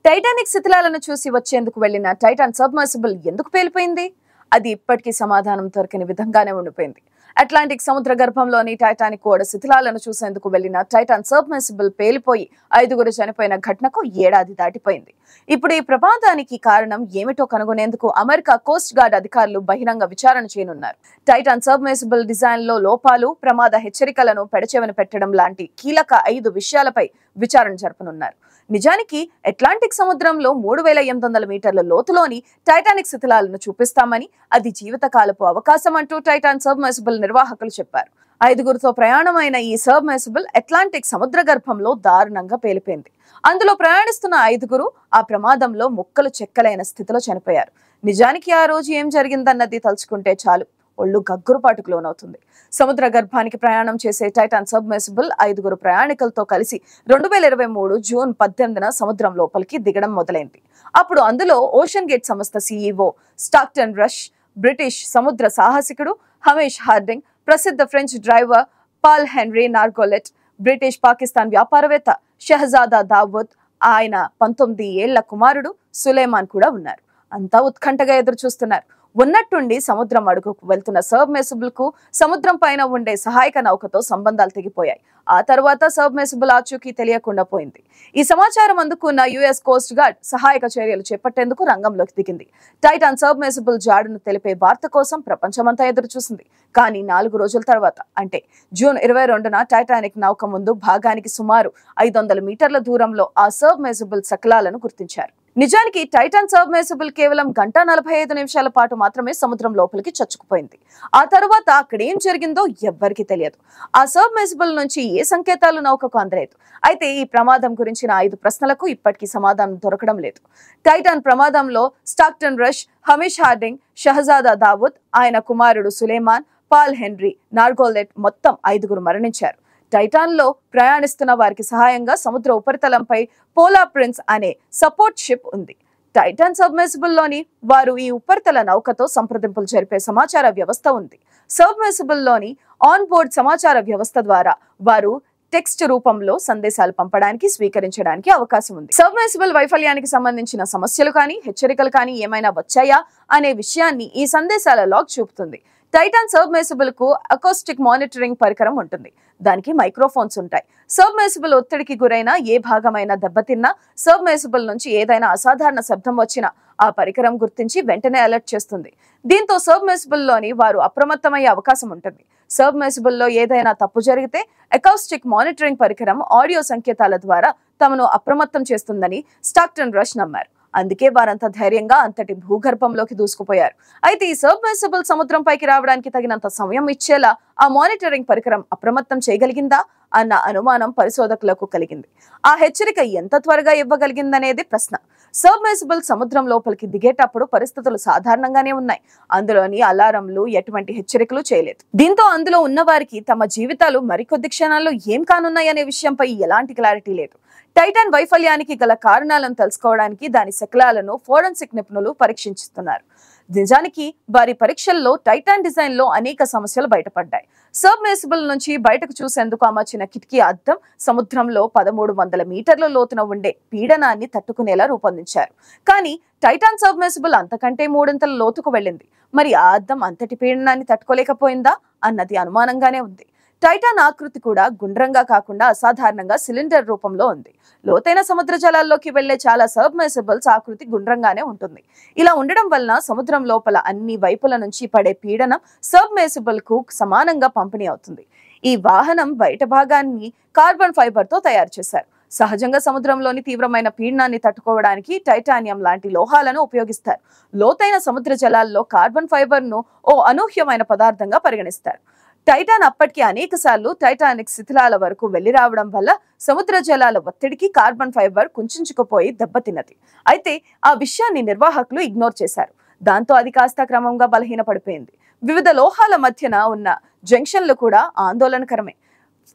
Titanic శిథిలాలను చూసి వచ్చేందుకు వెళ్లిన టైటాన్ సబ్మర్సిబుల్ ఎందుకు పేలిపోయింది? అది ఇప్పటికీ సమాధానం దొరకని విధంగానే ఉండిపోయింది. అట్లాంటిక్ సముద్ర గర్భంలోని టైటానిక్ ఓడ శిథిలాలను చూసేందుకు వెళ్లిన టైటాన్ సబ్మర్సిబుల్ పేలిపోయి 5గురు చనిపోయిన ఘటనకు ఏడాది దాటిపోయింది. ఇప్పుడు ఈ ప్రమాదానికి కారణం ఏమిటో కనుగొనేందుకు అమెరికా కోస్ట్ గార్డ్ అధికారులు బహిరంగ విచారణ చేయనున్నారు. టైటాన్ సబ్మర్సిబుల్ డిజైన్ లో లోపాలు, ప్రమాద హెచ్చరికలను పెడచెవిన పెట్టడం లాంటి కీలక 5 విషయాలపై విచారణ జరపనున్నారు. నిజానికి అట్లాంటిక్ సముద్రంలో 3800 మీటర్ల లోతులోని టైటానిక్ శిథిలాలను చూపిస్తామని, అది జీవితకాలపు అవకాశం అంటూ టైటాన్ సబ్మర్సిబుల్ నిర్వాహకులు చెప్పారు. 5గురితో ప్రయాణమైన ఈ సబ్మర్సిబుల్ అట్లాంటిక్ సముద్ర గర్భంలో దారుణంగా పేలిపోయింది. అందులో ప్రయాణిస్తున్న 5గురు ఆ ప్రమాదంలో ముక్కలు చెక్కలైన స్థితిలో చనిపోయారు. నిజానికి ఆ రోజు ఏం జరిగిందన్నది తలుచుకుంటే చాలు ఒళ్ళు గగ్గురుపాటుకు లోనవుతుంది. సముద్ర గర్భానికి ప్రయాణం చేసే టైటాన్ సబ్మర్సిబుల్ 5గురు ప్రయాణికులతో కలిసి 2023 జూన్ 18న సముద్రం లోపలికి దిగడం మొదలైంది. అప్పుడు అందులో ఓషన్ గేట్ సంస్థ CEO స్టాక్టన్ రష్, బ్రిటిష్ సముద్ర సాహసికుడు హమీష్ హార్డింగ్, ప్రసిద్ధ French driver Paul Henri Nargeolet, British Pakistan వ్యాపారవేత్త షహజాదా దావూద్, ఆయన 19 ఏళ్ల కుమారుడు సులేమాన్ కూడా ఉన్నారు. అంతా ఉత్కంఠగా ఎదురు చూస్తున్నారు. ఉన్నట్టుండి సముద్రం అడుగుకు వెళ్తున్న సబ్మర్సిబుల్ కు సముద్రం పైన ఉండే సహాయక నౌకతో సంబంధాలు తెగిపోయాయి. ఆ తర్వాత సబ్మర్సిబుల్ ఆచూకీ తెలియకుండా పోయింది. ఈ సమాచారం అందుకున్న US కోస్ట్ గార్డ్ సహాయక చర్యలు చేపట్టేందుకు రంగంలోకి దిగింది. టైటాన్ సబ్మర్సిబుల్ జాడును తెలిపే వార్త కోసం ప్రపంచమంతా ఎదురు చూసింది. కానీ 4 రోజుల తర్వాత, అంటే జూన్ 22న టైటానిక్ నౌక ముందు భాగానికి సుమారు 500 మీటర్ల దూరంలో ఆ సబ్మర్సిబుల్ శకలాలను గుర్తించారు. నిజానికి టైటాన్ సబ్మర్సిబుల్ కేవలం 1:45 నిమిషాల పాటు మాత్రమే సముద్రం లోపలికి చచ్చుకుపోయింది. ఆ తర్వాత అక్కడేం జరిగిందో ఎవ్వరికీ తెలియదు. ఆ సబ్మర్సిబుల్ నుంచి ఏ సంకేతాలు నౌకకు అందలేదు. అయితే ఈ ప్రమాదం గురించిన 5 ప్రశ్నలకు ఇప్పటికీ సమాధానం దొరకడం లేదు. టైటాన్ ప్రమాదంలో Stockton rush, Hamish Hardinge, Shahzada Dawood, ఆయన కుమారుడు సులేమాన్, పాల్ హెన్రీ నార్గోలెట్ మొత్తం 5గురు మరణించారు. టైటాన్ లో ప్రయాణిస్తున్న వారికి సహాయంగా సముద్ర ఉపరితలంపై పోలార్ ప్రిన్స్ అనే సపోర్ట్ షిప్ ఉంది. టైటాన్ సబ్మర్సిబుల్ లోని వారు ఈ ఉపరితల నౌకతో సంప్రదింపులు జరిపే సమాచార వ్యవస్థ ఉంది. సబ్మర్సిబుల్ లోని ఆన్ బోర్డ్ సమాచార వ్యవస్థ ద్వారా వారు టెక్స్ట్ రూపంలో సందేశాలు పంపడానికి, స్వీకరించడానికి అవకాశం ఉంది. సబ్మర్సిబుల్ వైఫల్యానికి సంబంధించిన సమస్యలు కానీ, హెచ్చరికలు కానీ ఏమైనా వచ్చాయా అనే విషయాన్ని ఈ సందేశాల లాగ్ చూపుతుంది. టైటాన్ సబ్మర్సిబుల్ కు అకౌస్టిక్ మానిటరింగ్ పరికరం ఉంటుంది. దానికి మైక్రోఫోన్స్ ఉంటాయి. సబ్మర్సిబుల్ ఒత్తిడికి గురైన ఏ భాగమైనా దెబ్బతిన్నా, సబ్మర్సిబుల్ నుంచి ఏదైనా అసాధారణ శబ్దం వచ్చినా ఆ పరికరం గుర్తించి వెంటనే అలర్ట్ చేస్తుంది. దీంతో సబ్మర్సిబుల్ లోని వారు అప్రమత్తమయ్యే అవకాశం ఉంటుంది. సబ్మర్సిబుల్ లో ఏదైనా తప్పు జరిగితే అకౌస్టిక్ మానిటరింగ్ పరికరం ఆడియో సంకేతాల ద్వారా తమను అప్రమత్తం చేస్తుందని స్టాక్టన్ రష్ నమ్మారు. అందుకే వారంతా ధైర్యంగా అంతటి భూగర్భంలోకి దూసుకుపోయారు. అయితే ఈ సబ్మర్సిబుల్ సముద్రం పైకి రావడానికి తగినంత సమయం ఇచ్చేలా ఆ మానిటరింగ్ పరికరం అప్రమత్తం చేయగలిగిందా అన్న అనుమానం పరిశోధకులకు కలిగింది. ఆ హెచ్చరిక ఎంత త్వరగా ఇవ్వగలిగిందనేది ప్రశ్న. సబ్మర్సిబుల్ సముద్రం లోపలికి దిగేటప్పుడు పరిస్థితులు సాధారణంగానే ఉన్నాయి. అందులోని అలారంలు ఎటువంటి హెచ్చరికలు చేయలేదు. దీంతో అందులో ఉన్న వారికి తమ జీవితాలు మరికొద్ది క్షణాల్లో ఏం కానున్నాయనే విషయంపై ఎలాంటి క్లారిటీ లేదు. టైటాన్ వైఫల్యానికి గల కారణాలను తెలుసుకోవడానికి దాని శకలాలను ఫోరెన్సిక్ నిపుణులు పరీక్షిస్తున్నారు. నిజానికి వారి పరీక్షల్లో టైటాన్ డిజైన్ లో అనేక సమస్యలు బయటపడ్డాయి. సబ్మర్సిబుల్ నుంచి బయటకు చూసేందుకు అమర్చిన కిటికీ అద్దం సముద్రంలో 1300 మీటర్ల లోతున ఉండే పీడనాన్ని తట్టుకునేలా రూపొందించారు. కానీ టైటాన్ సబ్మర్సిబుల్ అంతకంటే 3 లోతుకు వెళ్ళింది. మరి ఆ అద్దం అంతటి పీడనాన్ని తట్టుకోలేకపోయిందా అన్నది అనుమానంగానే ఉంది. టైటాన్ ఆకృతి కూడా గుండ్రంగా కాకుండా అసాధారణంగా సిలిండర్ రూపంలో ఉంది. లోతైన సముద్ర జలాల్లోకి వెళ్లే చాలా సబ్మర్సిబుల్స్ ఆకృతి గుండ్రంగానే ఉంటుంది. ఇలా ఉండడం వలన సముద్రం లోపల అన్ని వైపుల నుంచి పడే పీడనం సబ్మర్సిబుల్ కు సమానంగా పంపిణీ అవుతుంది. ఈ వాహనం బయట భాగాన్ని కార్బన్ ఫైబర్ తో తయారు చేశారు. సహజంగా సముద్రంలోని తీవ్రమైన పీడనాన్ని తట్టుకోవడానికి టైటానియం లాంటి లోహాలను ఉపయోగిస్తారు. లోతైన సముద్ర జలాల్లో కార్బన్ ఫైబర్ ను ఓ అనూహ్యమైన పదార్థంగా పరిగణిస్తారు. టైటాన్ అప్పటికి అనేక సార్లు టైటానిక్ శిథిలాల వరకు వెళ్లి రావడం వల్ల సముద్ర జలాల ఒత్తిడికి కార్బన్ ఫైబర్ కుంచుకుపోయి దెబ్బతిన్నది. అయితే ఆ విషయాన్ని నిర్వాహకులు ఇగ్నోర్ చేశారు. దాంతో అది కాస్త క్రమంగా బలహీనపడిపోయింది. వివిధ లోహాల మధ్యన ఉన్న జంక్షన్లు కూడా ఆందోళనకరమే.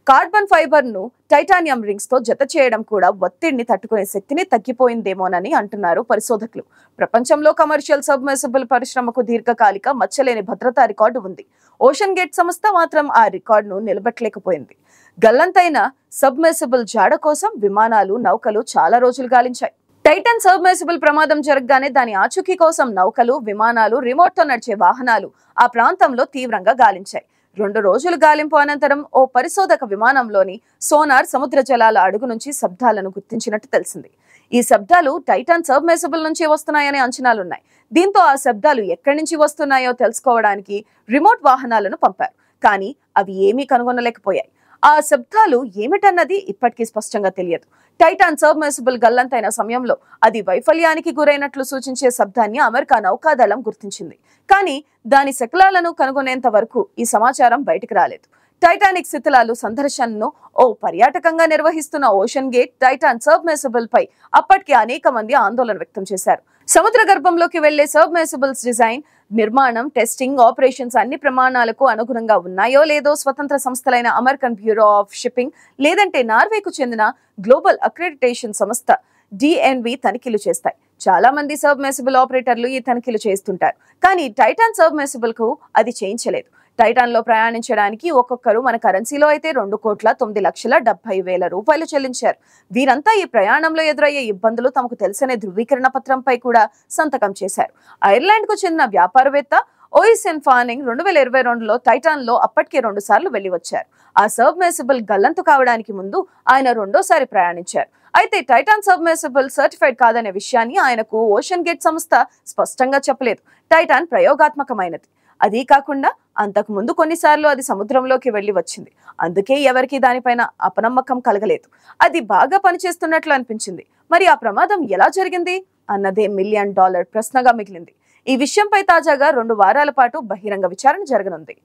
కార్బన్ ఫైబర్ ను టైటానియం రింగ్స్ తో జత చేయడం కూడా ఒత్తిడిని తట్టుకునే శక్తిని తగ్గిపోయిందేమోనని అంటున్నారు పరిశోధకులు. ప్రపంచంలో కమర్షియల్ సబ్మర్సిబుల్ పరిశ్రమకు దీర్ఘకాలిక మచ్చలేని భద్రతా రికార్డు ఉంది. ఓషన్ గేట్ సంస్థ మాత్రం ఆ రికార్డును నిలబెట్టలేకపోయింది. గల్లంతైన సబ్మర్సిబుల్ జాడ కోసం విమానాలు, నౌకలు చాలా రోజులు గాలించాయి. టైటాన్ సబ్మెర్సిబుల్ ప్రమాదం జరగగానే దాని ఆచూకీ కోసం నౌకలు, విమానాలు, రిమోట్ తో నడిచే వాహనాలు ఆ ప్రాంతంలో తీవ్రంగా గాలించాయి. 2 రోజుల గాలింపు అనంతరం ఓ పరిశోధక విమానంలోని సోనార్ సముద్ర జలాల అడుగు నుంచి శబ్దాలను గుర్తించినట్టు తెలిసింది. ఈ శబ్దాలు టైటాన్ సబ్మెర్సిబుల్ నుంచి వస్తున్నాయనే అంచనాలున్నాయి. దీంతో ఆ శబ్దాలు ఎక్కడి నుంచి వస్తున్నాయో తెలుసుకోవడానికి రిమోట్ వాహనాలను పంపారు. కానీ అవి ఏమీ కనుగొనలేకపోయాయి. ఆ శబ్దాలు ఏమిటన్నది ఇప్పటికీ స్పష్టంగా తెలియదు. టైటాన్ సబ్మెర్సిబుల్ గల్లంతైన సమయంలో అది వైఫల్యానికి గురైనట్లు సూచించే శబ్దాన్ని అమెరికా నౌకాదళం గుర్తించింది. కానీ దాని శకలాలను కనుగొనేంత వరకు ఈ సమాచారం బయటికి రాలేదు. టైటానిక్ శిథిలాలు సందర్శనను ఓ పర్యాటకంగా నిర్వహిస్తున్న ఓషన్ గేట్ టైటాన్ సబ్మెర్సిబుల్ పై అప్పటికి అనేక మంది ఆందోళన వ్యక్తం చేశారు. సముద్ర గర్భంలోకి వెళ్లే సబ్మెర్సిబుల్స్ డిజైన్, నిర్మాణం, టెస్టింగ్, ఆపరేషన్స్ అన్ని ప్రమాణాలకు అనుగుణంగా ఉన్నాయో లేదో స్వతంత్ర సంస్థలైన అమెరికన్ బ్యూరో ఆఫ్ షిప్పింగ్ లేదంటే నార్వేకు చెందిన గ్లోబల్ అక్రెడిటేషన్ సంస్థ DNV తనిఖీలు చేస్తాయి. చాలా మంది సబ్మెర్సిబుల్ ఆపరేటర్లు ఈ తనిఖీలు చేస్తుంటారు. కానీ టైటాన్ సబ్మెర్సిబుల్ కు అది చేయించలేదు. టైటాన్ లో ప్రయాణించడానికి ఒక్కొక్కరు మన కరెన్సీలో అయితే 2,09,70,000 రూపాయలు చెల్లించారు. వీరంతా ఈ ప్రయాణంలో ఎదురయ్యే ఇబ్బందులు తమకు తెలిసనే ధృవీకరణ పత్రంపై కూడా సంతకం చేశారు. ఐర్లాండ్ కు చెందిన వ్యాపారవేత్త ఓయిసెన్ ఫానింగ్ 2022లో టైటాన్ లో అప్పటికే 2 సార్లు వెళ్లి వచ్చారు. ఆ సబ్మెర్సిబుల్ గల్లంతు కావడానికి ముందు ఆయన 2వ సారి ప్రయాణించారు. అయితే టైటాన్ సబ్మెర్సిబుల్ సర్టిఫైడ్ కాదనే విషయాన్ని ఆయనకు ఓషన్ గేట్ సంస్థ స్పష్టంగా చెప్పలేదు. టైటాన్ ప్రయోగాత్మకమైనది. అదీ కాకుండా అంతకు ముందు కొన్నిసార్లు అది సముద్రంలోకి వెళ్లి వచ్చింది. అందుకే ఎవరికి దానిపైన అపనమ్మకం కలగలేదు. అది బాగా పనిచేస్తున్నట్లు అనిపించింది. మరి ఆ ప్రమాదం ఎలా జరిగింది అన్నదే $1 మిలియన్ ప్రశ్నగా మిగిలింది. ఈ విషయంపై తాజాగా 2 వారాల పాటు బహిరంగ విచారణ జరగనుంది.